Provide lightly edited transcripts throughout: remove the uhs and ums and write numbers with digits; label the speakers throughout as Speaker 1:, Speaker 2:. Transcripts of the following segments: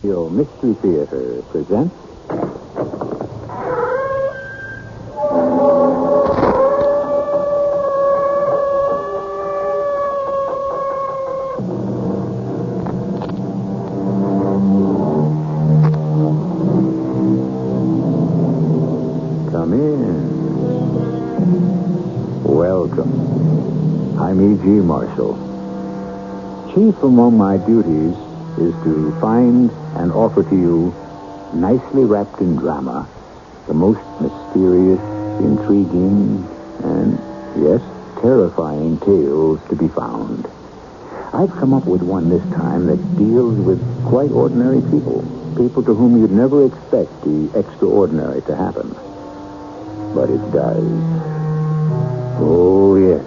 Speaker 1: Your Mystery Theater presents... Come in. Welcome. I'm E.G. Marshall. Chief among my duties is to find and offer to you, nicely wrapped in drama, the most mysterious, intriguing, and, yes, terrifying tales to be found. I've come up with one this time that deals with quite ordinary people to whom you'd never expect the extraordinary to happen. But it does. Oh, yes,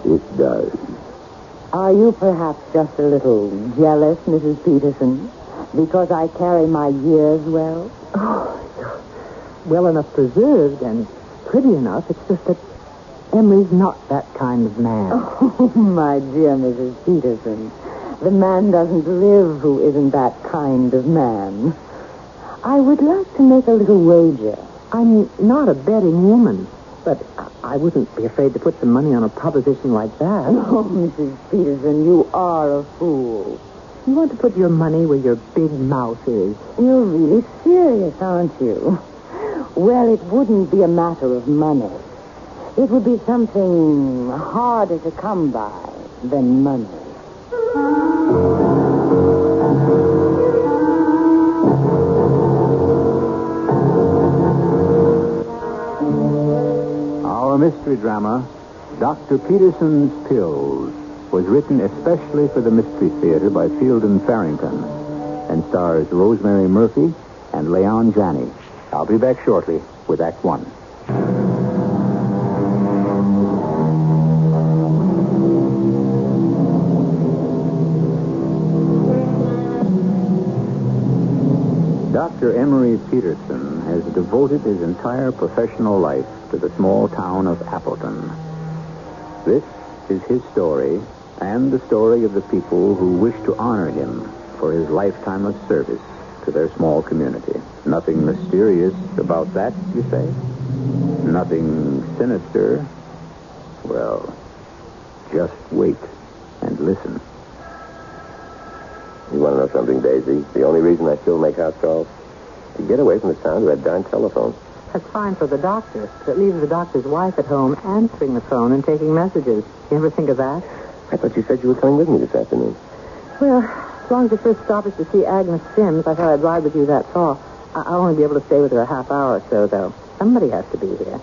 Speaker 1: it does.
Speaker 2: Are you perhaps just a little jealous, Mrs. Peterson, because I carry my years well?
Speaker 3: Oh, well enough preserved and pretty enough. It's just that Emery's not that kind of man.
Speaker 2: Oh, my dear Mrs. Peterson, the man doesn't live who isn't that kind of man. I would like to make a little wager.
Speaker 3: I'm not a betting woman, but I wouldn't be afraid to put some money on a proposition like that.
Speaker 2: Oh, Mrs. Peterson, you are a fool.
Speaker 3: You want to put your money where your big mouth is.
Speaker 2: You're really serious, aren't you? Well, it wouldn't be a matter of money. It would be something harder to come by than money.
Speaker 1: Our mystery drama, Dr. Peterson's Pills, was written especially for the Mystery Theater by Field and Farrington and stars Rosemary Murphy and Leon Janney. I'll be back shortly with Act One. Dr. Emery Peterson has devoted his entire professional life to the small town of Appleton. This is his story and the story of the people who wish to honor him for his lifetime of service to their small community. Nothing mysterious about that, you say? Nothing sinister? Well, just wait and listen.
Speaker 4: You want to know something, Daisy? The only reason I still make house calls? To get away from the sound of that darn telephone.
Speaker 3: That's fine for the doctor. It leaves the doctor's wife at home answering the phone and taking messages. You ever think of that?
Speaker 4: I thought you said you were coming with me this afternoon.
Speaker 3: Well, as long as the first stop is to see Agnes Sims, I thought I'd ride with you that far. I'll only be able to stay with her a half hour or so, though. Somebody has to be here.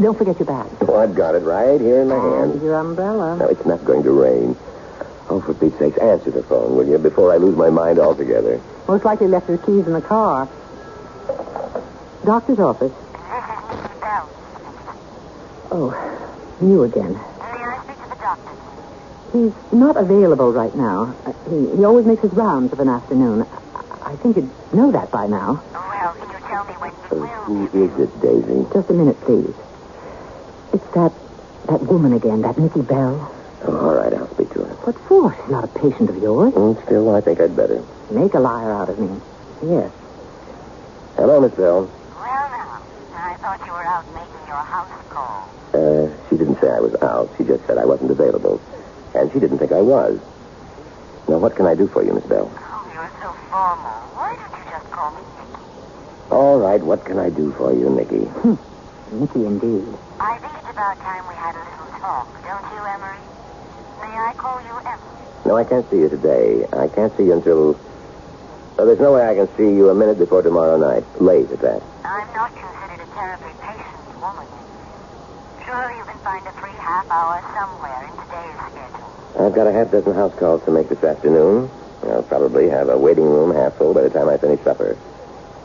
Speaker 3: Don't forget your bag.
Speaker 4: Oh, I've got it right here in my hand.
Speaker 3: And your umbrella.
Speaker 4: No, it's not going to rain. Oh, for Pete's sakes, answer the phone, will you, before I lose my mind altogether.
Speaker 3: Most likely left her keys in the car. Doctor's office.
Speaker 5: This is Mrs. Bell.
Speaker 3: Oh, you again.
Speaker 5: May I speak to the doctor?
Speaker 3: He's not available right now. He always makes his rounds of an afternoon. I think you'd know that by now.
Speaker 5: Well, can you tell me when you will?
Speaker 4: Who is it, Daisy?
Speaker 3: Just a minute, please. It's that woman again, that Nikki Bell.
Speaker 4: Oh, all right, I'll speak to her.
Speaker 3: What for? She's not a patient of yours.
Speaker 4: Still, I think I'd better.
Speaker 3: Make a liar out of me. Yes.
Speaker 4: Hello, Miss Bell.
Speaker 5: Well, now, I thought you were out making your house call.
Speaker 4: She didn't say I was out. She just said I wasn't available. And she didn't think I was. Now, what can I do for you, Miss Bell?
Speaker 5: Oh, you're so formal. Why don't you just call me Nicky?
Speaker 4: All right, what can I do for you, Nicky?
Speaker 3: Nikki, indeed.
Speaker 5: I think it's about time we had a little talk, don't you, Emery? May I call you Emery?
Speaker 4: No, I can't see you today. I can't see you until... Well, there's no way I can see you a minute before tomorrow night. Late at that.
Speaker 5: I'm not considered a terribly patient woman. Surely you can find a free half hour somewhere in today's schedule.
Speaker 4: I've got a half dozen house calls to make this afternoon. I'll probably have a waiting room half full by the time I finish supper.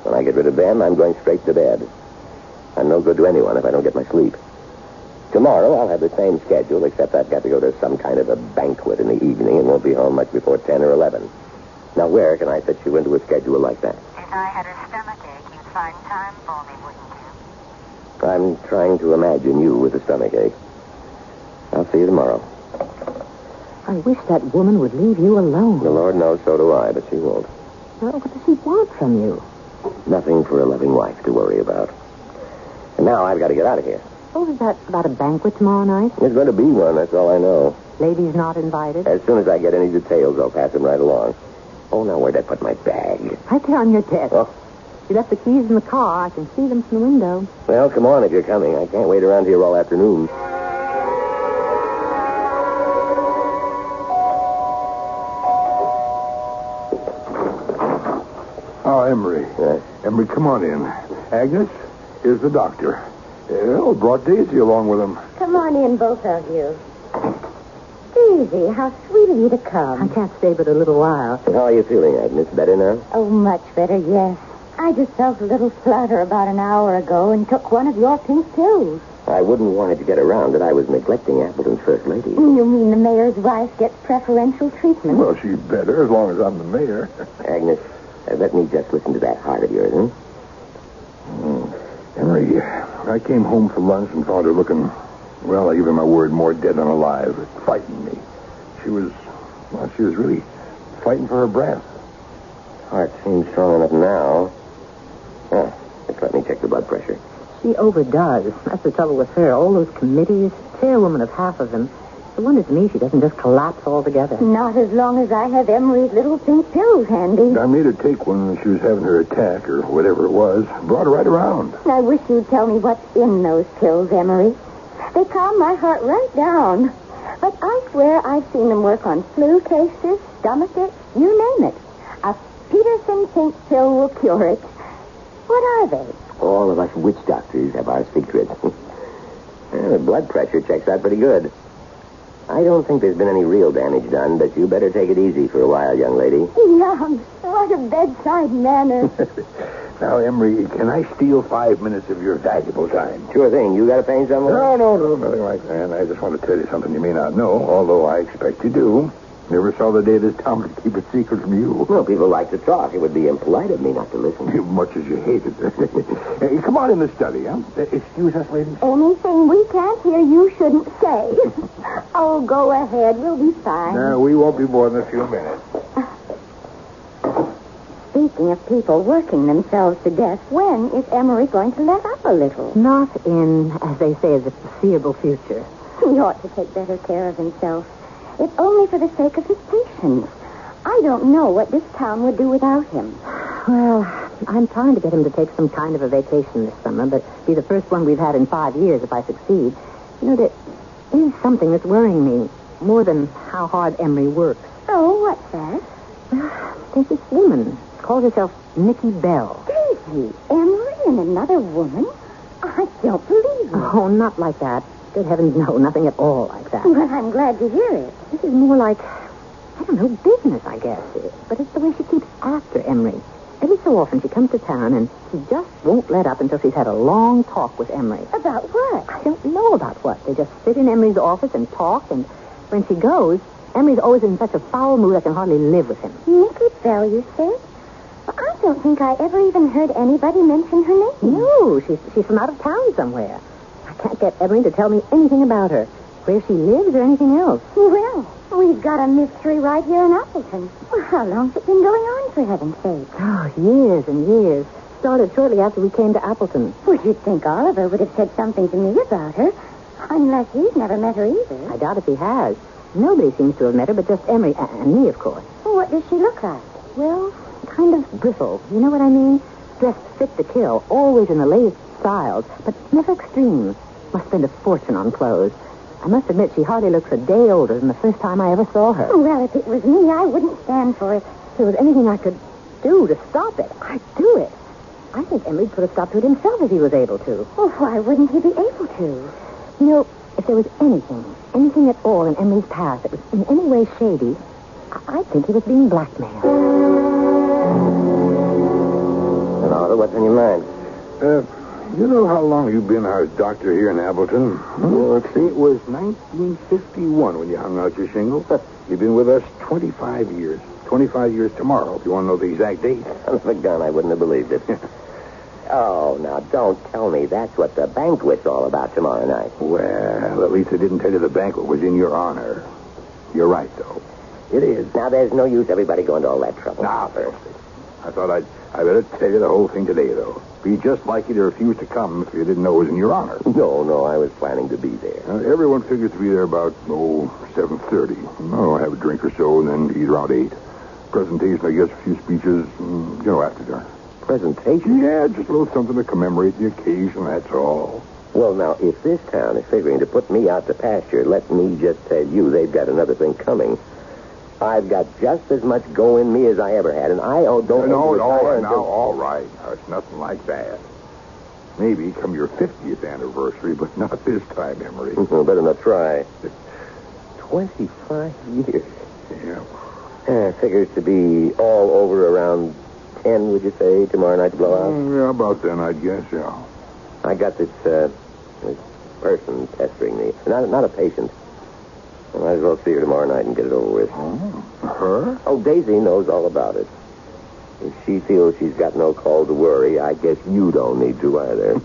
Speaker 4: When I get rid of them, I'm going straight to bed. I'm no good to anyone if I don't get my sleep. Tomorrow, I'll have the same schedule, except I've got to go to some kind of a banquet in the evening and won't be home much before 10 or 11. Now, where can I fit you into a schedule like that?
Speaker 5: If I had a stomachache, you'd find time for me, wouldn't you?
Speaker 4: I'm trying to imagine you with a stomachache. I'll see you tomorrow.
Speaker 3: I wish that woman would leave you alone.
Speaker 4: The Lord knows so do I, but she won't.
Speaker 3: Well, what does she want from you?
Speaker 4: Nothing for a loving wife to worry about. And now I've got to get out of here.
Speaker 3: Oh, is that about a banquet tomorrow night?
Speaker 4: There's going to be one, that's all I know.
Speaker 3: Ladies not invited?
Speaker 4: As soon as I get any details, I'll pass them right along. Oh, now where'd I put my bag?
Speaker 3: Right there on your desk.
Speaker 4: Oh,
Speaker 3: You left the keys in the car. I can see them from the window.
Speaker 4: well, come on if you're coming. I can't wait around here all afternoon.
Speaker 6: Oh, Emery.
Speaker 4: Yes?
Speaker 6: Emery, come on in. Agnes, here's the doctor. Brought Daisy along with him.
Speaker 2: Come on in, both of you. Daisy, how sweet of you to
Speaker 3: I
Speaker 2: come.
Speaker 3: can't stay but a little while.
Speaker 4: How are you feeling, Agnes? Better now?
Speaker 2: Oh, much better, yes. I just felt a little flutter about an hour ago and took one of your pink pills.
Speaker 4: I wouldn't want it to get around that I was neglecting Appleton's first lady.
Speaker 2: You mean the mayor's wife gets preferential treatment?
Speaker 6: Well, she's better as long as I'm the mayor.
Speaker 4: Agnes, let me just listen to that heart of yours, huh?
Speaker 6: Emery, I came home for lunch and found her looking, well, I give her my word, more dead than alive, fighting me. She was really fighting for her breath.
Speaker 4: Heart seems strong enough now. Oh, just let me check the blood pressure.
Speaker 3: She overdoes. That's the trouble with her. All those committees, chairwoman of half of them. It's a wonder to me she doesn't just collapse altogether.
Speaker 2: Not as long as I have Emery's little pink pills handy.
Speaker 6: I made her take one when she was having her attack, or whatever it was. Brought her right around.
Speaker 2: I wish you'd tell me what's in those pills, Emery. They calm my heart right down. But I swear I've seen them work on flu cases, stomach aches, you name it. A Peterson pink pill will cure it. What are they?
Speaker 4: All of us witch doctors have our secrets. The blood pressure checks out pretty good. I don't think there's been any real damage done, but you better take it easy for a while, young lady.
Speaker 2: Yum. What a bedside manner.
Speaker 6: Now, Emery, can I steal 5 minutes of your valuable time?
Speaker 4: Sure thing. You got a pain somewhere?
Speaker 6: No, nothing like that. I just want to tell you something you may not know, although I expect you do. Never saw the day this town could keep a secret from you.
Speaker 4: Well, people like to talk. It would be impolite of me not to listen.
Speaker 6: Much as you hate it. Hey, come on in the study, huh? Excuse us, ladies.
Speaker 2: Anything we can't hear you shouldn't say. Oh, go ahead. We'll be fine.
Speaker 6: No, we won't be more than a few minutes.
Speaker 2: Speaking of people working themselves to death, when is Emery going to let up a little?
Speaker 3: Not in, as they say, the foreseeable future.
Speaker 2: He ought to take better care of himself. It's only for the sake of his patients. I don't know what this town would do without him.
Speaker 3: Well, I'm trying to get him to take some kind of a vacation this summer, but be the first one we've had in 5 years if I succeed. You know, there is something that's worrying me more than how hard Emery works.
Speaker 2: Oh, what's that?
Speaker 3: Well, there's this woman. Calls herself Nikki Bell.
Speaker 2: Daisy, Emery and another woman? I don't believe it.
Speaker 3: Oh, not like that. Good heavens, no, nothing at all like that.
Speaker 2: Well, I'm glad to hear it.
Speaker 3: This is more like, I don't know, business, I guess. But it's the way she keeps after Emery. Every so often she comes to town and she just won't let up until she's had a long talk with Emery.
Speaker 2: About what?
Speaker 3: I don't know about what. They just sit in Emery's office and talk, and when she goes, Emery's always in such a foul mood I can hardly live with him.
Speaker 2: Nikki Bell, you say? Well, I don't think I ever even heard anybody mention her name.
Speaker 3: No, she's from out of town somewhere. I can't get Emery to tell me anything about her, where she lives or anything else.
Speaker 2: Well, we've got a mystery right here in Appleton. Well, how long's it been going on, for heaven's sake?
Speaker 3: Oh, years and years. Started shortly after we came to Appleton.
Speaker 2: Well, you'd think Oliver would have said something to me about her, unless he's never met her either.
Speaker 3: I doubt if he has. Nobody seems to have met her but just Emery and me, of course.
Speaker 2: Well, what does she look like?
Speaker 3: Well, kind of bristle. You know what I mean? Dressed fit to kill, always in the latest styles, but never extreme. Must spend a fortune on clothes. I must admit she hardly looks a day older than the first time I ever saw her.
Speaker 2: Well, if it was me, I wouldn't stand for it.
Speaker 3: If there was anything I could do to stop it, I'd do it. I think Emery'd put a stop to it himself if he was able to.
Speaker 2: Well, why wouldn't he be able to?
Speaker 3: You know, if there was anything at all in Emery's past that was in any way shady, I'd think he was being blackmailed.
Speaker 4: And Oliver, what's on your mind?
Speaker 6: You know how long you've been our doctor here in Appleton? Let's see, it was 1951 when you hung out your shingles. You've been with us 25 years. 25 years tomorrow, if you want to know the exact date.
Speaker 4: Son of a gun, I wouldn't have believed it. Oh, now, don't tell me that's what the banquet's all about tomorrow night.
Speaker 6: Well, at least I didn't tell you the banquet was in your honor. You're right, though. It is.
Speaker 4: Now, there's no use everybody going to all that trouble.
Speaker 6: Now, Percy. I thought I better tell you the whole thing today, though. Be just like you to refuse to come if you didn't know it was in your honor.
Speaker 4: No, I was planning to be there.
Speaker 6: Everyone figures to be there about, 7:30. Have a drink or so, and then eat around 8. Presentation, I guess, a few speeches, after dinner.
Speaker 4: Presentation?
Speaker 6: Yeah, just a little something to commemorate the occasion, that's all.
Speaker 4: Well, now, if this town is figuring to put me out to pasture, let me just tell you, they've got another thing coming. I've got just as much go in me as I ever had, and I don't...
Speaker 6: No, all right. It's nothing like that. Maybe come your 50th anniversary, but not this time, Emery.
Speaker 4: Better not try. 25 years.
Speaker 6: Yeah.
Speaker 4: Figures to be all over around 10, would you say, tomorrow night to blow out?
Speaker 6: Yeah, about then, I'd guess, yeah.
Speaker 4: I got this person pestering me. Not a patient. I might as well see her tomorrow night and get it over with.
Speaker 6: Oh, her?
Speaker 4: Oh, Daisy knows all about it. If she feels she's got no call to worry, I guess you don't need to either.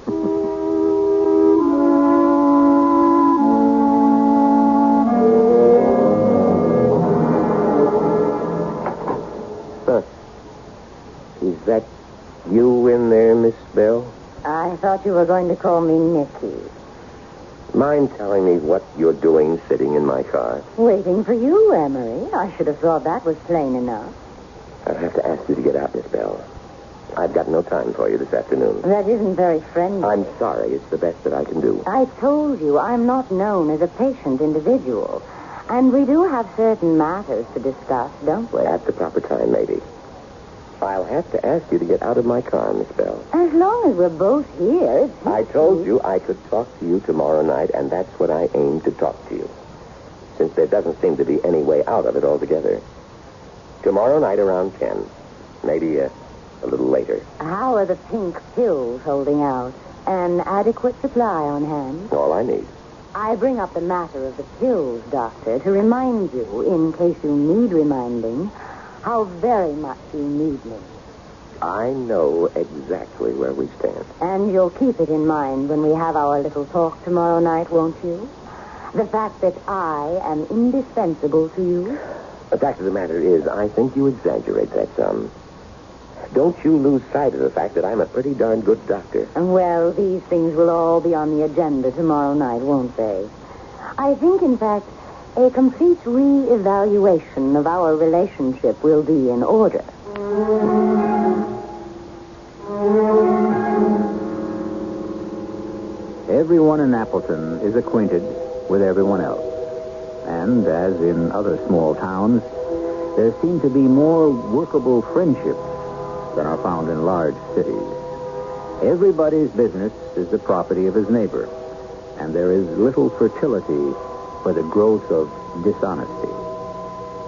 Speaker 4: Is that you in there, Miss Bell?
Speaker 2: I thought you were going to call me Nicky.
Speaker 4: Mind telling me what you're doing sitting in my car?
Speaker 2: Waiting for you, Emery. I should have thought that was plain enough.
Speaker 4: I'll have to ask you to get out, Miss Bell. I've got no time for you this afternoon.
Speaker 2: That isn't very friendly.
Speaker 4: I'm sorry. It's the best that I can do.
Speaker 2: I told you I'm not known as a patient individual. And we do have certain matters to discuss, don't we?
Speaker 4: At the proper time, maybe. I'll have to ask you to get out of my car, Miss Bell.
Speaker 2: As long as we're both here.
Speaker 4: I told you I could talk to you tomorrow night, and that's what I aim to talk to you. Since there doesn't seem to be any way out of it altogether. Tomorrow night around 10. Maybe a little later.
Speaker 2: How are the pink pills holding out? An adequate supply on hand?
Speaker 4: All I need.
Speaker 2: I bring up the matter of the pills, Doctor, to remind you, in case you need reminding, how very much you need me.
Speaker 4: I know exactly where we stand.
Speaker 2: And you'll keep it in mind when we have our little talk tomorrow night, won't you? The fact that I am indispensable to you?
Speaker 4: The fact of the matter is, I think you exaggerate that some. Don't you lose sight of the fact that I'm a pretty darn good doctor.
Speaker 2: Well, these things will all be on the agenda tomorrow night, won't they? I think, in fact, a complete re-evaluation of our relationship will be in order.
Speaker 1: Everyone in Appleton is acquainted with everyone else. And, as in other small towns, there seem to be more workable friendships than are found in large cities. Everybody's business is the property of his neighbor, and there is little fertility for the growth of dishonesty.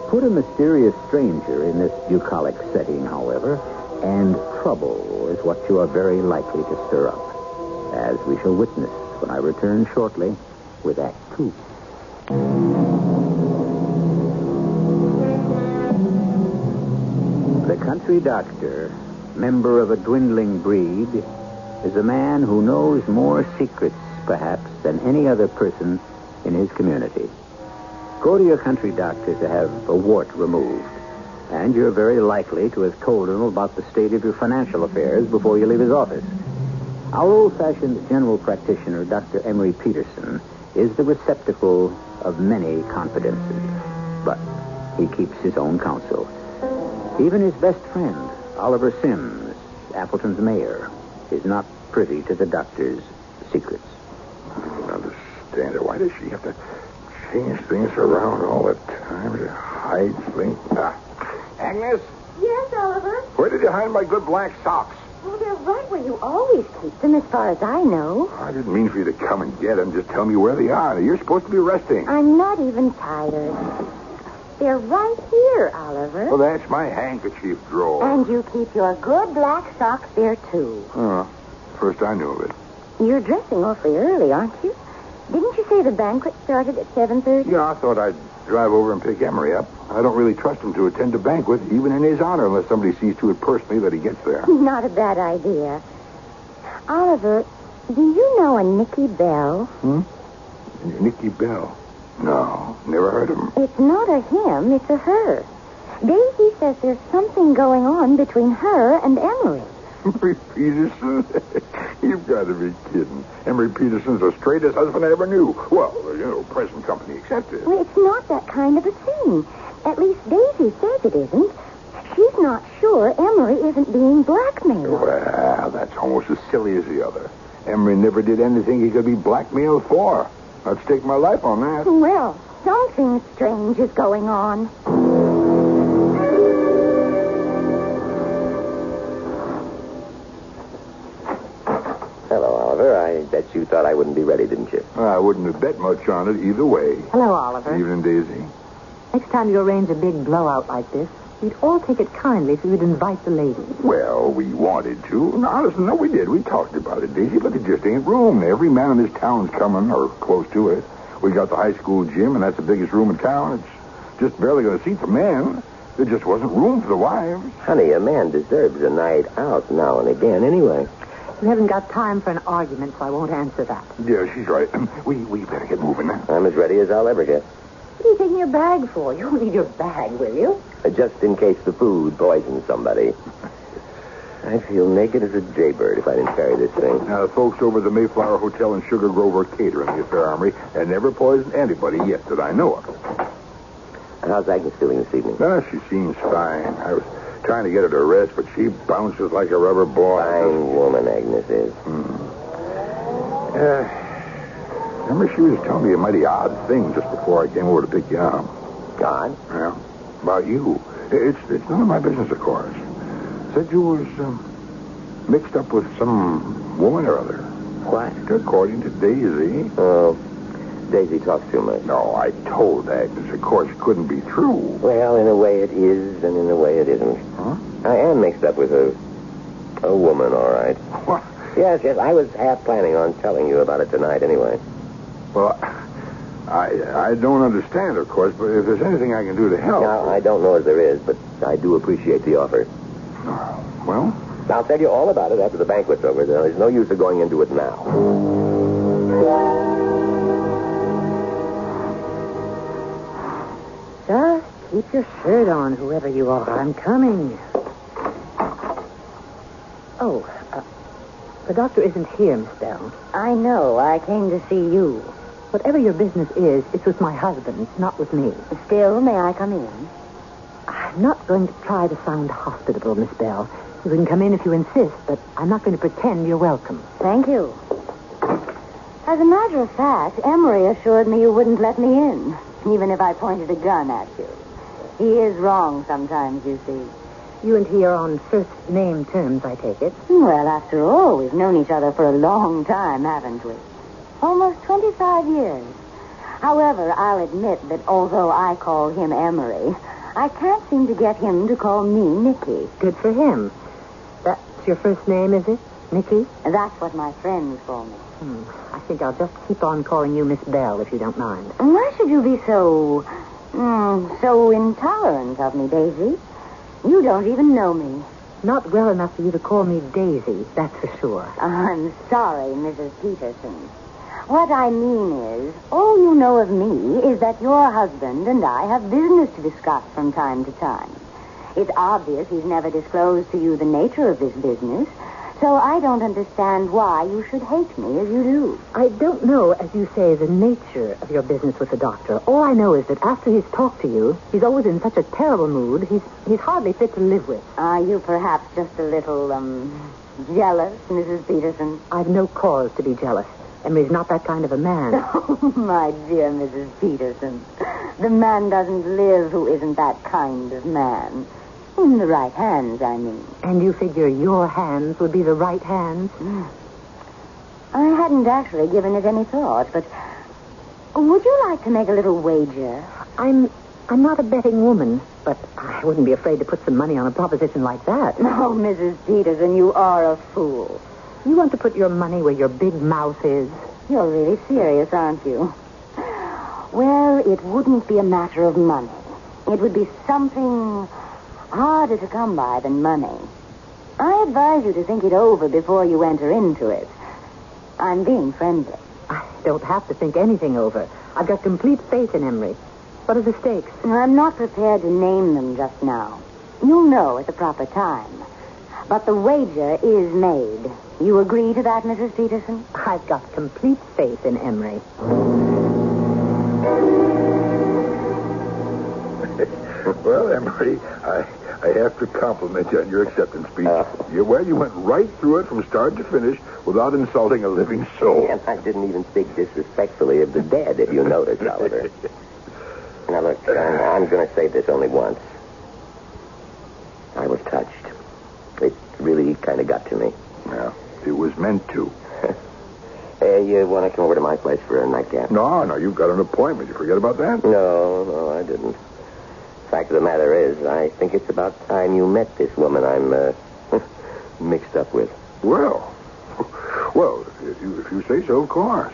Speaker 1: Put a mysterious stranger in this bucolic setting, however, and trouble is what you are very likely to stir up, as we shall witness when I return shortly with Act 2. The country doctor, member of a dwindling breed, is a man who knows more secrets, perhaps, than any other person in his community. Go to your country doctor to have a wart removed, and you're very likely to have told him about the state of your financial affairs before you leave his office. Our old-fashioned general practitioner, Dr. Emery Peterson, is the receptacle of many confidences, but he keeps his own counsel. Even his best friend, Oliver Sims, Appleton's mayor, is not privy to the doctor's secrets.
Speaker 6: I don't understand it. Why does she have to change things around all the time to hide things? Agnes?
Speaker 2: Yes, Oliver?
Speaker 6: Where did you hide my good black socks?
Speaker 2: Well, they're right where you always keep them, as far as I know.
Speaker 6: I didn't mean for you to come and get them. Just tell me where they are. You're supposed to be resting.
Speaker 2: I'm not even tired. They're right here, Oliver.
Speaker 6: Well, that's my handkerchief drawer.
Speaker 2: And you keep your good black socks there, too.
Speaker 6: Oh, first I knew of it.
Speaker 2: You're dressing awfully early, aren't you? Didn't you say the banquet started at 7:30?
Speaker 6: Yeah, I thought I'd drive over and pick Emery up. I don't really trust him to attend a banquet, even in his honor, unless somebody sees to it personally that he gets there.
Speaker 2: Not a bad idea. Oliver, do you know a Nicky Bell?
Speaker 6: Nicky Bell? No, never heard of him.
Speaker 2: It's not a him, it's a her. Daisy says there's something going on between her and Emery.
Speaker 6: Emery Peterson? You've got to be kidding. Emery Peterson's the straightest husband I ever knew. Well, present company accepted.
Speaker 2: Well, it's not that kind of a thing. At least Daisy says it isn't. She's not sure Emery isn't being blackmailed.
Speaker 6: Well, that's almost as silly as the other. Emery never did anything he could be blackmailed for. I'd stake my life on that.
Speaker 2: Well, something strange is going on.
Speaker 4: Hello, Oliver. I bet you thought I wouldn't be ready, didn't you?
Speaker 6: I wouldn't have bet much on it either way.
Speaker 3: Hello, Oliver.
Speaker 6: Evening, Daisy.
Speaker 3: Next time you arrange a big blowout like this, we'd all take it kindly if you'd invite the ladies.
Speaker 6: Well, we wanted to. No, honestly, no, we did. We talked about it, Daisy, but there just ain't room. Every man in this town's coming, or close to it. We got the high school gym, and that's the biggest room in town. It's just barely going to seat the men. There just wasn't room for the wives.
Speaker 4: Honey, a man deserves a night out now and again anyway.
Speaker 3: We haven't got time for an argument, so I won't answer that.
Speaker 6: Yeah, she's right. We better get moving now.
Speaker 4: I'm as ready as I'll ever get.
Speaker 3: What are you taking your bag for? You won't need your bag, will you?
Speaker 4: Just in case the food poisons somebody. I'd feel naked as a jaybird if I didn't carry this thing.
Speaker 6: Now, the folks over at the Mayflower Hotel in Sugar Grove are catering the affair, Armory, and never poisoned anybody yet that I know of.
Speaker 4: How's Agnes doing this evening?
Speaker 6: She seems fine. I was trying to get her to rest, but she bounces like a rubber ball.
Speaker 4: Fine woman, Agnes is.
Speaker 6: Remember she was telling me a mighty odd thing just before I came over to pick you up.
Speaker 4: God?
Speaker 6: Yeah, about you. It's none of my business, of course. Said you was mixed up with some woman or other.
Speaker 4: What?
Speaker 6: According to Daisy.
Speaker 4: Oh, Daisy talks too much.
Speaker 6: No, I told Agnes, of course, it couldn't be true.
Speaker 4: Well, in a way it is, and in a way it isn't.
Speaker 6: Huh?
Speaker 4: I am mixed up with a woman, all right.
Speaker 6: What?
Speaker 4: Yes, I was half planning on telling you about it tonight anyway.
Speaker 6: Well, I don't understand, of course, but if there's anything I can do to help...
Speaker 4: Now, I don't know if there is, but I do appreciate the offer.
Speaker 6: Well?
Speaker 4: I'll tell you all about it after the banquet's over. There's no use of going into it now.
Speaker 3: Just keep your shirt on, whoever you are. I'm coming. Oh, the doctor isn't here, Miss Bell.
Speaker 2: I know. I came to see you.
Speaker 3: Whatever your business is, it's with my husband, not with me.
Speaker 2: Still, may I come in?
Speaker 3: I'm not going to try to sound hospitable, Miss Bell. You can come in if you insist, but I'm not going to pretend you're welcome.
Speaker 2: Thank you. As a matter of fact, Emery assured me you wouldn't let me in, even if I pointed a gun at you. He is wrong sometimes, you see.
Speaker 3: You and he are on first-name terms, I take it.
Speaker 2: Well, after all, we've known each other for a long time, haven't we? Almost 25 years. However, I'll admit that although I call him Emery, I can't seem to get him to call me Nicky.
Speaker 3: Good for him. That's your first name, is it? Nicky?
Speaker 2: That's what my friends call me.
Speaker 3: I think I'll just keep on calling you Miss Bell, if you don't mind.
Speaker 2: Why should you be so intolerant of me, Daisy? You don't even know me.
Speaker 3: Not well enough for you to call me Daisy, that's for sure.
Speaker 2: I'm sorry, Mrs. Peterson. What I mean is, all you know of me is that your husband and I have business to discuss from time to time. It's obvious he's never disclosed to you the nature of this business, so I don't understand why you should hate me as you do.
Speaker 3: I don't know, as you say, the nature of your business with the doctor. All I know is that after he's talked to you, he's always in such a terrible mood, he's hardly fit to live with.
Speaker 2: Are you perhaps just a little, jealous, Mrs. Peterson?
Speaker 3: I've no cause to be jealous. Emery's not that kind of a man.
Speaker 2: Oh, my dear Mrs. Peterson. The man doesn't live who isn't that kind of man. In the right hands, I mean.
Speaker 3: And you figure your hands would be the right hands?
Speaker 2: I hadn't actually given it any thought, but would you like to make a little wager?
Speaker 3: I'm not a betting woman, but I wouldn't be afraid to put some money on a proposition like that.
Speaker 2: Oh, Mrs. Peterson, you are a fool.
Speaker 3: You want to put your money where your big mouth is?
Speaker 2: You're really serious, aren't you? Well, it wouldn't be a matter of money. It would be something harder to come by than money. I advise you to think it over before you enter into it. I'm being friendly.
Speaker 3: I don't have to think anything over. I've got complete faith in Emery. What are the stakes?
Speaker 2: I'm not prepared to name them just now. You'll know at the proper time. But the wager is made. You agree to that, Mrs. Peterson?
Speaker 3: I've got complete faith in Emery.
Speaker 6: Well, Emery, I have to compliment you on your acceptance speech. You went right through it from start to finish without insulting a living soul.
Speaker 4: And I didn't even speak disrespectfully of the dead, if you notice, Oliver. Now, look, I'm going to say this only once. I was touched. It really kind of got to me.
Speaker 6: Yeah, it was meant to.
Speaker 4: You want to come over to my place for a nightcap?
Speaker 6: No, you've got an appointment. You forget about that?
Speaker 4: No, I didn't. Fact of the matter is, I think it's about time you met this woman I'm mixed up with.
Speaker 6: Well, if you say so, of course.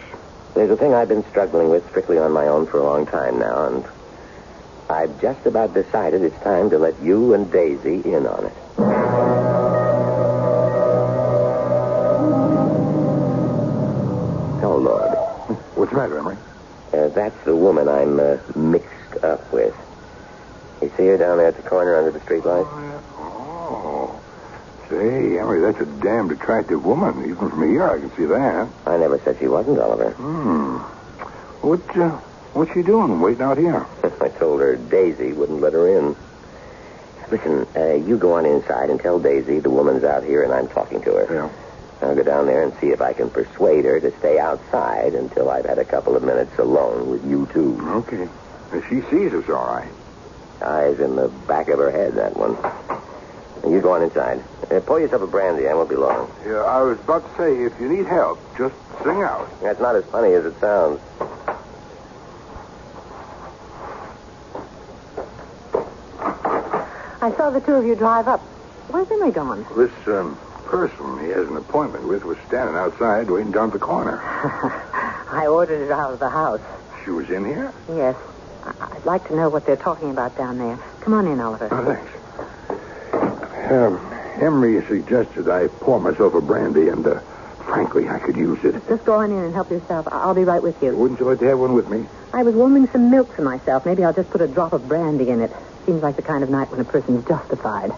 Speaker 4: There's a thing I've been struggling with strictly on my own for a long time now, and I've just about decided it's time to let you and Daisy in on it. Oh, Lord.
Speaker 6: What's the matter, Emery?
Speaker 4: That's the woman I'm mixed up with. You see her down there at the corner under the streetlight?
Speaker 6: Oh. Say, Emery, that's a damned attractive woman. Even from here, I can see that.
Speaker 4: I never said she wasn't, Oliver.
Speaker 6: What's she doing waiting out here?
Speaker 4: I told her Daisy wouldn't let her in. Listen, you go on inside and tell Daisy the woman's out here and I'm talking to her.
Speaker 6: Yeah.
Speaker 4: I'll go down there and see if I can persuade her to stay outside until I've had a couple of minutes alone with you two.
Speaker 6: Okay. She sees us all right.
Speaker 4: Eyes in the back of her head, that one. You go on inside. Pour yourself a brandy. I won't be long.
Speaker 6: Yeah, I was about to say, if you need help, just sing out.
Speaker 4: That's not as funny as it sounds.
Speaker 3: I saw the two of you drive up. Where's Emery gone?
Speaker 6: This person he has an appointment with was standing outside waiting down at the corner.
Speaker 3: I ordered it out of the house.
Speaker 6: She was in here?
Speaker 3: Yes. I'd like to know what they're talking about down there. Come on in, Oliver.
Speaker 6: Oh, thanks. Emery suggested I pour myself a brandy, and frankly, I could use it.
Speaker 3: Just go on in and help yourself. I'll be right with you.
Speaker 6: Wouldn't you like to have one with me?
Speaker 3: I was warming some milk for myself. Maybe I'll just put a drop of brandy in it. Seems like the kind of night when a person's justified.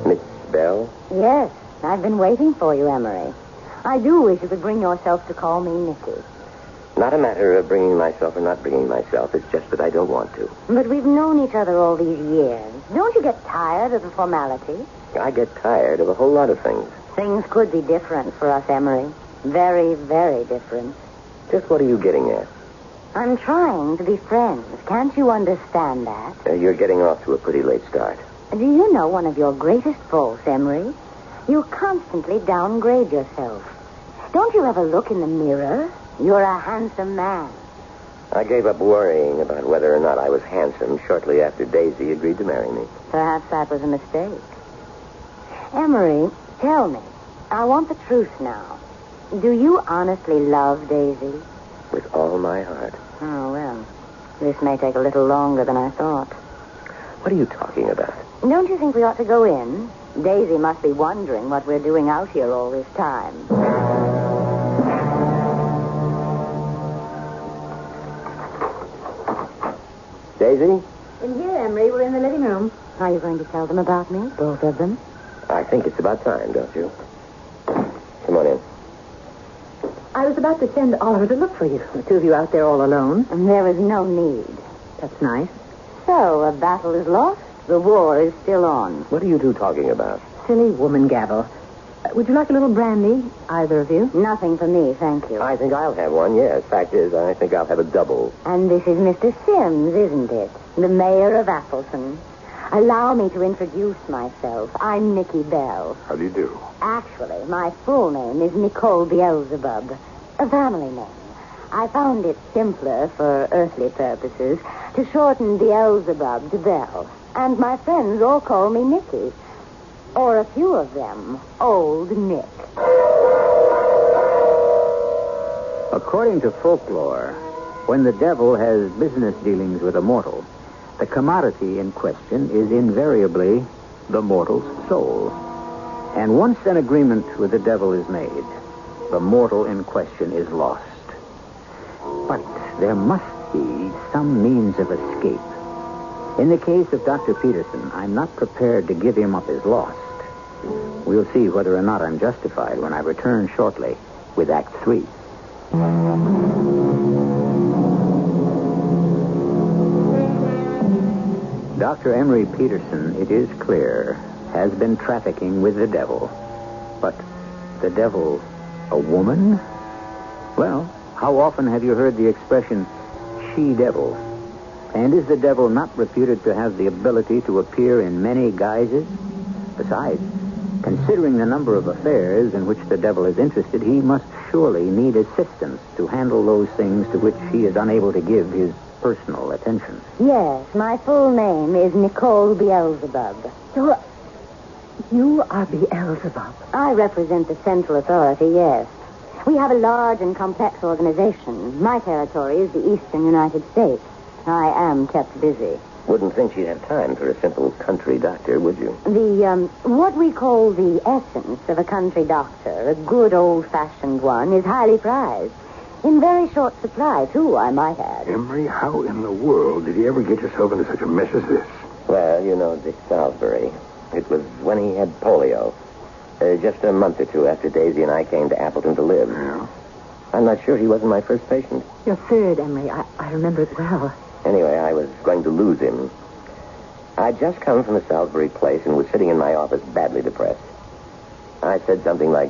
Speaker 4: Miss Bell?
Speaker 2: Yes, I've been waiting for you, Emery. I do wish you could bring yourself to call me Nicky.
Speaker 4: Not a matter of bringing myself or not bringing myself. It's just that I don't want to.
Speaker 2: But we've known each other all these years. Don't you get tired of the formality?
Speaker 4: I get tired of a whole lot of things.
Speaker 2: Things could be different for us, Emery. Very, very different.
Speaker 4: Just what are you getting at?
Speaker 2: I'm trying to be friends. Can't you understand that?
Speaker 4: You're getting off to a pretty late start.
Speaker 2: Do you know one of your greatest faults, Emery? You constantly downgrade yourself. Don't you ever look in the mirror? You're a handsome man.
Speaker 4: I gave up worrying about whether or not I was handsome shortly after Daisy agreed to marry me.
Speaker 2: Perhaps that was a mistake. Emery, tell me. I want the truth now. Do you honestly love Daisy?
Speaker 4: With all my heart.
Speaker 2: Oh, well, this may take a little longer than I thought.
Speaker 4: What are you talking about?
Speaker 2: Don't you think we ought to go in? Daisy must be wondering what we're doing out here all this time.
Speaker 4: Daisy?
Speaker 3: In here, Emery. We're in the living room.
Speaker 2: Are you going to tell them about me? Both of them?
Speaker 4: I think it's about time, don't you? Come on in.
Speaker 3: I was about to send Oliver to look for you. The two of you out there all alone.
Speaker 2: And there is no need.
Speaker 3: That's nice.
Speaker 2: So, a battle is lost. The war is still on.
Speaker 4: What are you two talking about?
Speaker 3: Silly woman gabble. Would you like a little brandy, either of you?
Speaker 2: Nothing for me, thank you.
Speaker 4: I think I'll have one, yes. Fact is, I think I'll have a double.
Speaker 2: And this is Mr. Sims, isn't it? The mayor of Appleton. Allow me to introduce myself. I'm Nicky Bell.
Speaker 6: How do you do?
Speaker 2: Actually, my full name is Nicole Beelzebub. A family name. I found it simpler for earthly purposes to shorten Beelzebub to Bell. And my friends all call me Nicky. Or a few of them, Old Nick.
Speaker 1: According to folklore, when the devil has business dealings with a mortal, the commodity in question is invariably the mortal's soul. And once an agreement with the devil is made, the mortal in question is lost. But there must be some means of escape. In the case of Dr. Peterson, I'm not prepared to give him up as lost. We'll see whether or not I'm justified when I return shortly with Act 3. Dr. Emery Peterson, it is clear, has been trafficking with the devil. But the devil, a woman? Well, how often have you heard the expression, she-devil? And is the devil not reputed to have the ability to appear in many guises? Besides, considering the number of affairs in which the devil is interested, he must surely need assistance to handle those things to which he is unable to give his personal attention.
Speaker 2: Yes, my full name is Nicole Beelzebub.
Speaker 3: You are Beelzebub.
Speaker 2: I represent the central authority, yes. We have a large and complex organization. My territory is the eastern United States. I am kept busy.
Speaker 4: Wouldn't think she'd have time for a simple country doctor, would you?
Speaker 2: What we call the essence of a country doctor, a good old-fashioned one, is highly prized. In very short supply, too, I might add.
Speaker 6: Emery, how in the world did you ever get yourself into such a mess as this?
Speaker 4: Well, you know Dick Salisbury. It was when he had polio. Just a month or two after Daisy and I came to Appleton to live.
Speaker 6: Yeah.
Speaker 4: I'm not sure he wasn't my first patient.
Speaker 3: Your third, Emery. I remember it well.
Speaker 4: Anyway, I was going to lose him. I'd just come from the Salisbury place and was sitting in my office badly depressed. I said something like,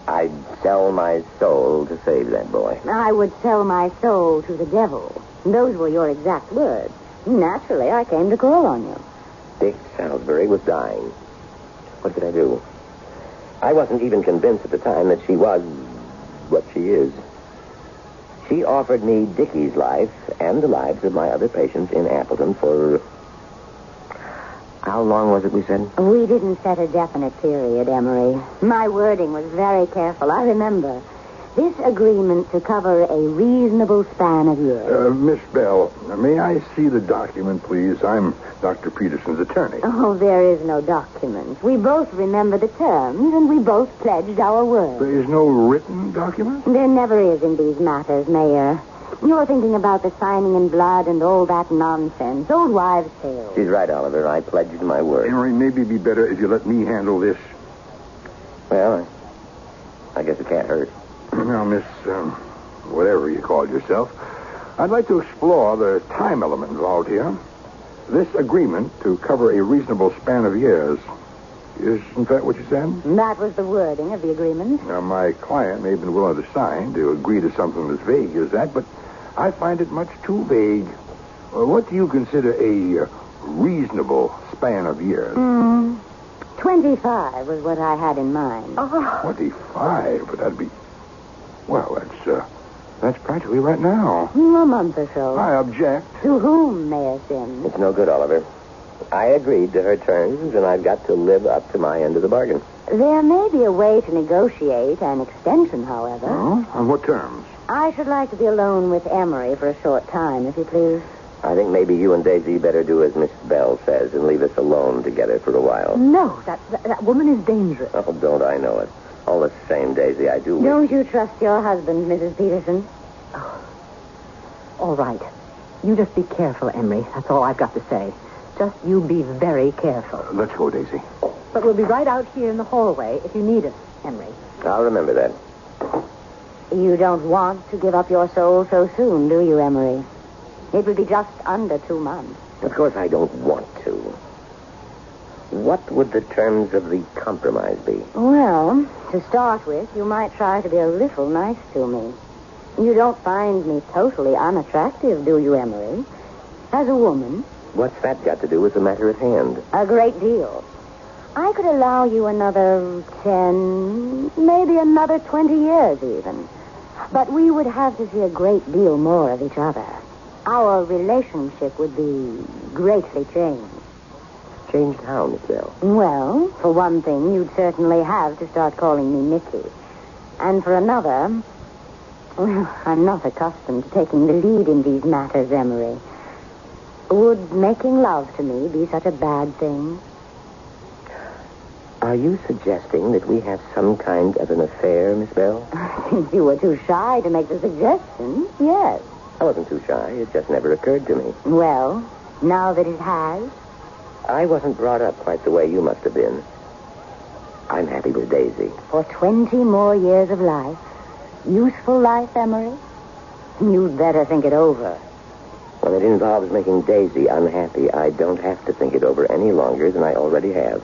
Speaker 4: I'd sell my soul to save that boy.
Speaker 2: I would sell my soul to the devil. Those were your exact words. Naturally, I came to call on you.
Speaker 4: Dick Salisbury was dying. What could I do? I wasn't even convinced at the time that she was what she is. She offered me Dickie's life and the lives of my other patients in Appleton for... How long was it, we said?
Speaker 2: We didn't set a definite period, Emery. My wording was very careful. I remember. This agreement to cover a reasonable span of years.
Speaker 6: Miss Bell, may I see the document, please? I'm Dr. Peterson's attorney.
Speaker 2: Oh, there is no document. We both remember the terms, and we both pledged our word.
Speaker 6: There is no written document?
Speaker 2: There never is in these matters, Mayor. You're thinking about the signing in blood and all that nonsense. Old wives' tales.
Speaker 4: She's right, Oliver. I pledged my word.
Speaker 6: Emery, maybe it'd be better if you let me handle this.
Speaker 4: Well, I guess it can't hurt.
Speaker 6: Now, Miss, whatever you call yourself, I'd like to explore the time element involved here. This agreement to cover a reasonable span of years, isn't that what you said?
Speaker 2: That was the wording of the agreement.
Speaker 6: Now, my client may have been willing to sign to agree to something as vague as that, but I find it much too vague. What do you consider a reasonable span of years?
Speaker 2: 25 was what I had in mind.
Speaker 6: 25? But that'd be... Well, that's practically right now.
Speaker 2: A month or so.
Speaker 6: I object.
Speaker 2: To whom, Mayor Sims?
Speaker 4: It's no good, Oliver. I agreed to her terms, and I've got to live up to my end of the bargain.
Speaker 2: There may be a way to negotiate an extension, however.
Speaker 6: Oh? On what terms?
Speaker 2: I should like to be alone with Emery for a short time, if you please.
Speaker 4: I think maybe you and Daisy better do as Miss Bell says and leave us alone together for a while.
Speaker 3: No, that woman is dangerous.
Speaker 4: Oh, don't I know it. All the same, Daisy, I do...
Speaker 2: Don't you trust your husband, Mrs. Peterson?
Speaker 3: All right. You just be careful, Emery. That's all I've got to say. Just you be very careful.
Speaker 6: Let's go, Daisy.
Speaker 3: But we'll be right out here in the hallway if you need us, Emery.
Speaker 4: I'll remember that.
Speaker 2: You don't want to give up your soul so soon, do you, Emery? It would be just under 2 months.
Speaker 4: Of course I don't want to. What would the terms of the compromise be?
Speaker 2: Well, to start with, you might try to be a little nice to me. You don't find me totally unattractive, do you, Emery? As a woman...
Speaker 4: What's that got to do with the matter at hand?
Speaker 2: A great deal. I could allow you another 10, maybe another 20 years even. But we would have to see a great deal more of each other. Our relationship would be greatly changed.
Speaker 4: Changed how, Miss Bell?
Speaker 2: Well, for one thing, you'd certainly have to start calling me Nicky. And for another, well, I'm not accustomed to taking the lead in these matters, Emery. Would making love to me be such a bad thing?
Speaker 4: I Are you suggesting that we have some kind of an affair, Miss Bell?
Speaker 2: Since you were too shy to make the suggestion, yes.
Speaker 4: I wasn't too shy. It just never occurred to me.
Speaker 2: Well, now that it has,
Speaker 4: I wasn't brought up quite the way you must have been. I'm happy with Daisy.
Speaker 2: for 20 more years of life, useful life, Emery, you'd better think it over.
Speaker 4: When it involves making Daisy unhappy, I don't have to think it over any longer than I already have.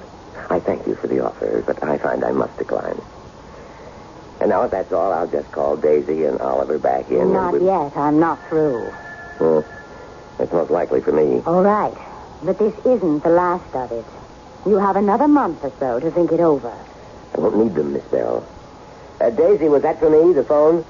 Speaker 4: I thank you for the offer, but I find I must decline. And now, if that's all, I'll just call Daisy and Oliver back in.
Speaker 2: Not yet. I'm not through.
Speaker 4: That's most likely for me.
Speaker 2: All right. But this isn't the last of it. You have another month or so to think it over.
Speaker 4: I won't need them, Miss Bell. Daisy, was that for me, the phone?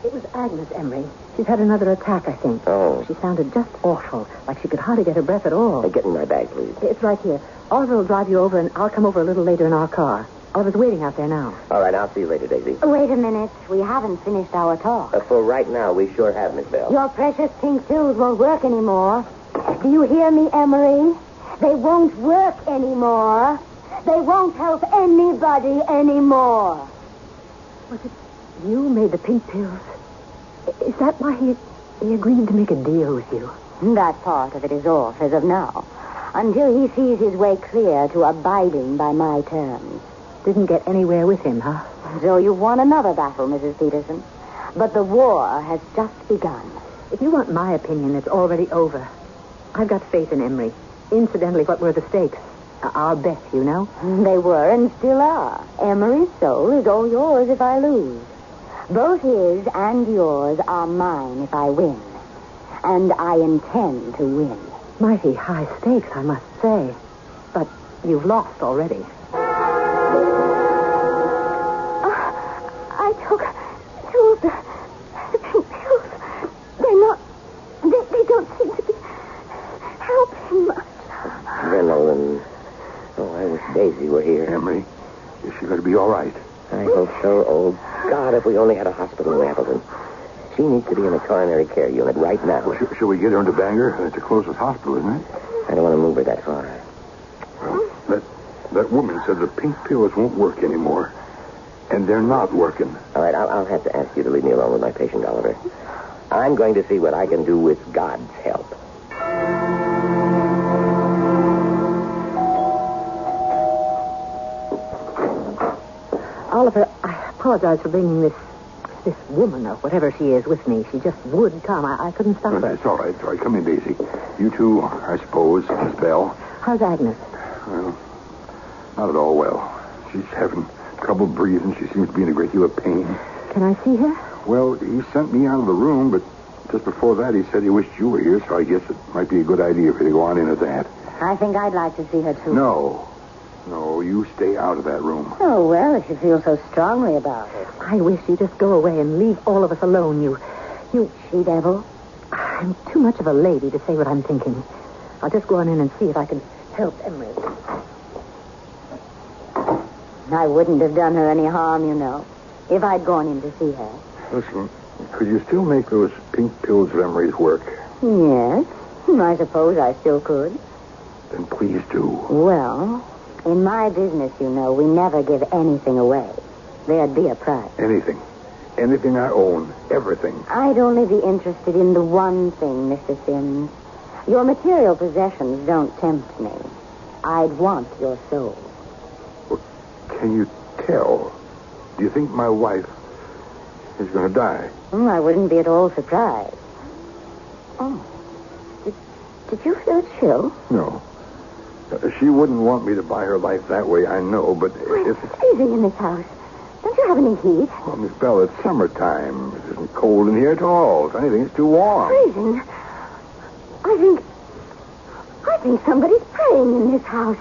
Speaker 3: It was Agnes, Emery. She's had another attack, I think.
Speaker 4: Oh.
Speaker 3: She sounded just awful, like she could hardly get her breath at all.
Speaker 4: Get in my bag, please.
Speaker 3: It's right here. Oliver will drive you over, and I'll come over a little later in our car. Oliver's waiting out there now.
Speaker 4: All right, I'll see you later, Daisy.
Speaker 2: Wait a minute. We haven't finished our talk.
Speaker 4: For right now, we sure have, Miss Bell.
Speaker 2: Your precious pink pills won't work anymore. Do you hear me, Emery? They won't work anymore. They won't help anybody anymore.
Speaker 3: Was it you made the pink pills? Is that why he agreed to make a deal with you?
Speaker 2: That part of it is off as of now, until he sees his way clear to abiding by my terms.
Speaker 3: Didn't get anywhere with him, huh?
Speaker 2: So you've won another battle, Mrs. Peterson. But the war has just begun.
Speaker 3: If you want my opinion, it's already over. I've got faith in Emery. Incidentally, what were the stakes? Our bet, you know?
Speaker 2: They were and still are. Emery's soul is all yours if I lose. Both his and yours are mine if I win. And I intend to win.
Speaker 3: Mighty high stakes, I must say. But you've lost already.
Speaker 2: I took two of the pink pills. They're not... They don't seem to be helping much.
Speaker 4: Adrenaline. Oh, I wish Daisy were here.
Speaker 6: Emery, is she going to be all right?
Speaker 4: I hope so. Oh, God, if we only had a hospital in Appleton. She needs to be in a coronary care unit right now.
Speaker 6: Well, shall we get her into Bangor? That's the closest hospital, isn't it?
Speaker 4: I don't want to move her that far.
Speaker 6: Well, that woman said the pink pills won't work anymore. And they're not working.
Speaker 4: All right, I'll have to ask you to leave me alone with my patient, Oliver. I'm going to see what I can do with God's help.
Speaker 3: Oliver, I apologize for bringing this woman, or whatever she is, with me. She just would come. I couldn't stop her.
Speaker 6: It's all right. It's all right. Come in, Daisy. You too, I suppose, Miss Bell.
Speaker 3: How's Agnes?
Speaker 6: Well, not at all well. She's having trouble breathing. She seems to be in a great deal of pain.
Speaker 3: Can I see her?
Speaker 6: Well, he sent me out of the room, but just before that he said he wished you were here, so I guess it might be a good idea for you to go on in at that.
Speaker 2: I think I'd like to see her, too.
Speaker 6: No, you stay out of that room.
Speaker 2: Oh, well, if you feel so strongly about it.
Speaker 3: I wish you'd just go away and leave all of us alone, you
Speaker 2: she-devil.
Speaker 3: I'm too much of a lady to say what I'm thinking. I'll just go on in and see if I can help Emery.
Speaker 2: I wouldn't have done her any harm, you know, if I'd gone in to see her.
Speaker 6: Listen, could you still make those pink pills of Emery's work?
Speaker 2: Yes, I suppose I still could.
Speaker 6: Then please do.
Speaker 2: Well, in my business, you know, we never give anything away. There'd be a price.
Speaker 6: Anything. Anything I own. Everything.
Speaker 2: I'd only be interested in the one thing, Mr. Sims. Your material possessions don't tempt me. I'd want your soul.
Speaker 6: Well, can you tell? Do you think my wife is going to die?
Speaker 2: I wouldn't be at all surprised. Oh. Did you feel a chill?
Speaker 6: No. She wouldn't want me to buy her life that way, I know, but if...
Speaker 2: It's freezing in this house. Don't you have any heat?
Speaker 6: Well, Miss Bell, it's summertime. It isn't cold in here at all. If anything, it's too warm.
Speaker 2: Freezing? I think somebody's praying in this house.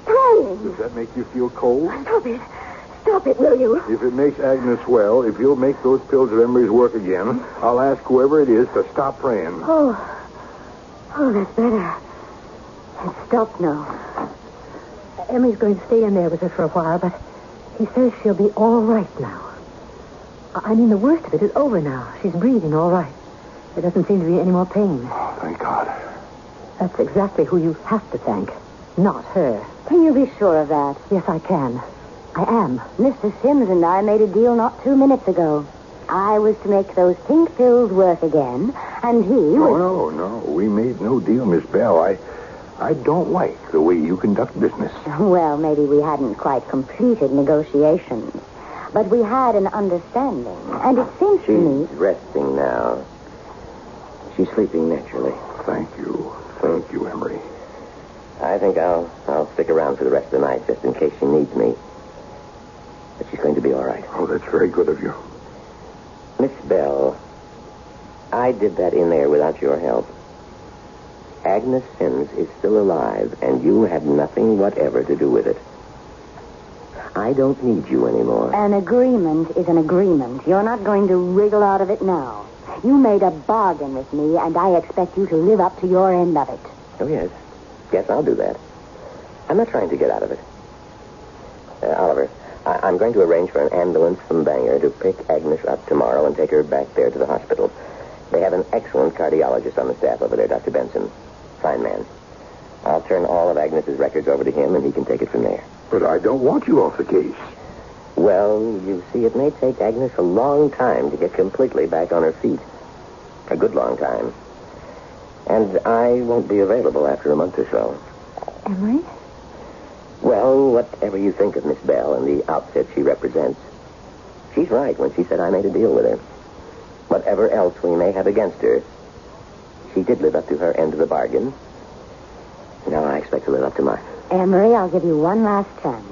Speaker 2: Praying.
Speaker 6: Does that make you feel cold?
Speaker 2: Stop it. Stop it, will you?
Speaker 6: If it makes Agnes well, if you'll make those pills of Emery's work again, I'll ask whoever it is to stop praying.
Speaker 2: Oh, that's better. It's stopped now.
Speaker 3: Emery's going to stay in there with her for a while, but he says she'll be all right now. I mean, the worst of it is over now. She's breathing all right. There doesn't seem to be any more pain.
Speaker 6: Oh, thank God.
Speaker 3: That's exactly who you have to thank. Not her.
Speaker 2: Can you be sure of that?
Speaker 3: Yes, I can. I am.
Speaker 2: Mr. Sims and I made a deal not 2 minutes ago. I was to make those pink pills work again, and he was...
Speaker 6: No. We made no deal, Miss Bell. I don't like the way you conduct business.
Speaker 2: Well, maybe we hadn't quite completed negotiations. But we had an understanding, and it seems to me...
Speaker 4: She's resting now. She's sleeping naturally.
Speaker 6: Thank you, Emery.
Speaker 4: I think I'll stick around for the rest of the night, just in case she needs me. But she's going to be all right.
Speaker 6: Oh, that's very good of you.
Speaker 4: Miss Bell, I did that in there without your help. Agnes Sims is still alive, and you had nothing whatever to do with it. I don't need you anymore.
Speaker 2: An agreement is an agreement. You're not going to wriggle out of it now. You made a bargain with me, and I expect you to live up to your end of it.
Speaker 4: Oh, yes. Yes, I'll do that. I'm not trying to get out of it. Oliver, I'm going to arrange for an ambulance from Bangor to pick Agnes up tomorrow and take her back there to the hospital. They have an excellent cardiologist on the staff over there, Dr. Benson. Fine man. I'll turn all of Agnes's records over to him, and he can take it from there.
Speaker 6: But I don't want you off the case.
Speaker 4: Well, you see, it may take Agnes a long time to get completely back on her feet. A good long time. And I won't be available after a month or so.
Speaker 3: Emery?
Speaker 4: Well, whatever you think of Miss Bell and the outfit she represents, she's right when she said I made a deal with her. Whatever else we may have against her, she did live up to her end of the bargain. Now I expect to live up to mine.
Speaker 2: Emery, I'll give you one last chance.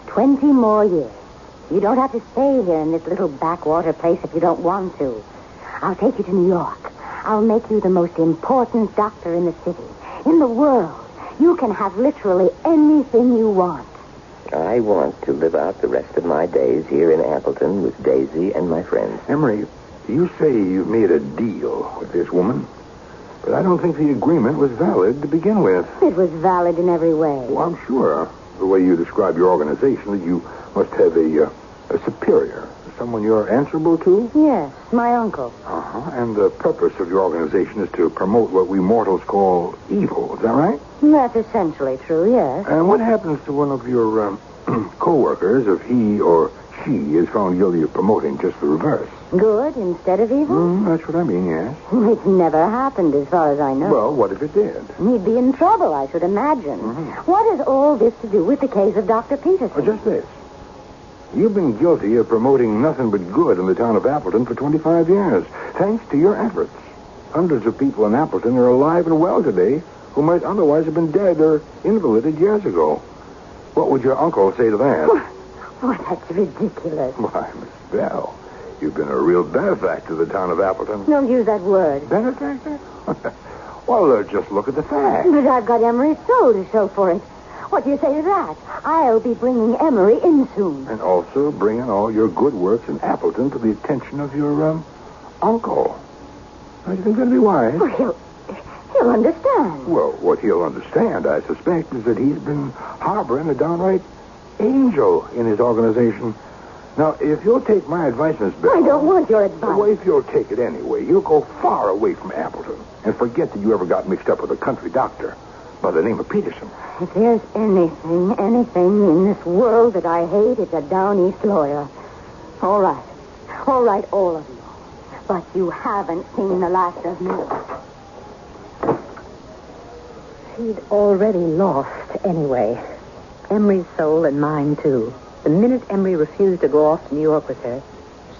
Speaker 2: 20 more years. You don't have to stay here in this little backwater place if you don't want to. I'll take you to New York. I'll make you the most important doctor in the city, in the world. You can have literally anything you want.
Speaker 4: I want to live out the rest of my days here in Appleton with Daisy and my friends.
Speaker 6: Emery, you say you've made a deal with this woman, but I don't think the agreement was valid to begin with.
Speaker 2: It was valid in every way.
Speaker 6: Well, I'm sure, the way you describe your organization, that you must have a superior, someone you're answerable to?
Speaker 2: Yes, my uncle.
Speaker 6: Uh-huh. And the purpose of your organization is to promote what we mortals call evil. Is that right?
Speaker 2: That's essentially true, yes.
Speaker 6: And what happens to one of your co-workers if he or she is found guilty of promoting just the reverse?
Speaker 2: Good instead of evil?
Speaker 6: That's what I mean, yes.
Speaker 2: It's never happened as far as I know.
Speaker 6: Well, what if it did?
Speaker 2: He'd be in trouble, I should imagine. What has all this to do with the case of Dr. Peterson?
Speaker 6: Just this. You've been guilty of promoting nothing but good in the town of Appleton for 25 years. Thanks to your efforts. Hundreds of people in Appleton are alive and well today who might otherwise have been dead or invalided years ago. What would your uncle say to that?
Speaker 2: Oh, that's ridiculous.
Speaker 6: Why, Miss Bell, you've been a real benefactor to the town of Appleton.
Speaker 2: Don't use that word.
Speaker 6: Benefactor? Well, just look at the facts.
Speaker 2: But I've got Emery's soul to show for it. What do you say to that? I'll be bringing Emery in soon.
Speaker 6: And also bringing all your good works in Appleton to the attention of your, uncle. Don't you think that'd be wise?
Speaker 2: Well, he'll understand.
Speaker 6: Well, what he'll understand, I suspect, is that he's been harboring a downright angel in his organization. Now, if you'll take my advice, Miss Bell...
Speaker 2: I don't want your advice.
Speaker 6: Well, if you'll take it anyway, you'll go far away from Appleton and forget that you ever got mixed up with a country doctor by the name of Peterson.
Speaker 2: If there's anything in this world that I hate, it's a down east lawyer. All right, all of you. But you haven't seen the last of me.
Speaker 3: She'd already lost anyway. Emery's soul and mine, too. The minute Emery refused to go off to New York with her,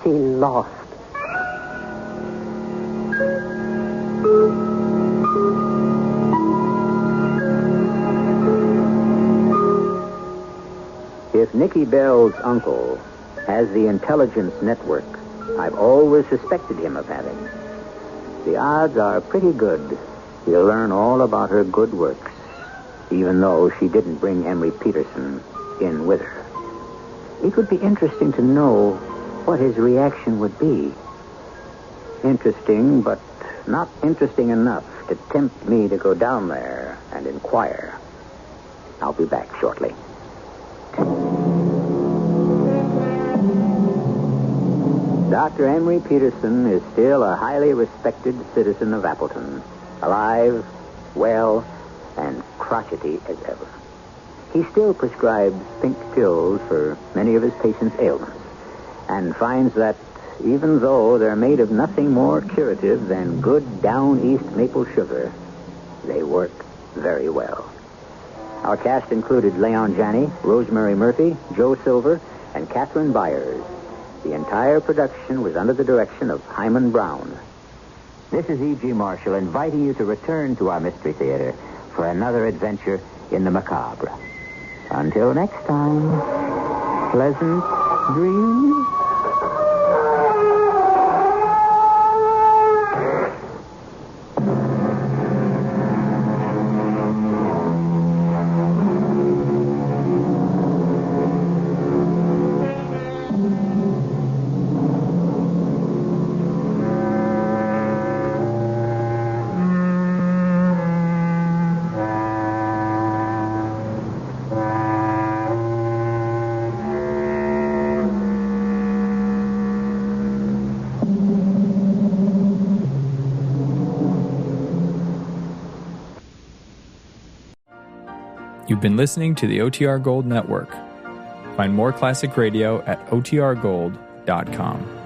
Speaker 3: she lost.
Speaker 1: If Nicky Bell's uncle has the intelligence network I've always suspected him of having, the odds are pretty good he'll learn all about her good works, even though she didn't bring Emery Peterson in with her. It would be interesting to know what his reaction would be. Interesting, but not interesting enough to tempt me to go down there and inquire. I'll be back shortly. Dr. Emery Peterson is still a highly respected citizen of Appleton, alive, well, and crotchety as ever. He still prescribes pink pills for many of his patients' ailments, and finds that even though they're made of nothing more curative than good down-east maple sugar, they work very well. Our cast included Leon Janney, Rosemary Murphy, Joe Silver, and Catherine Byers. The entire production was under the direction of Hyman Brown. This is E.G. Marshall inviting you to return to our Mystery Theater for another adventure in the macabre. Until next time, pleasant dreams.
Speaker 7: You've been listening to the OTR Gold Network. Find more classic radio at otrgold.com.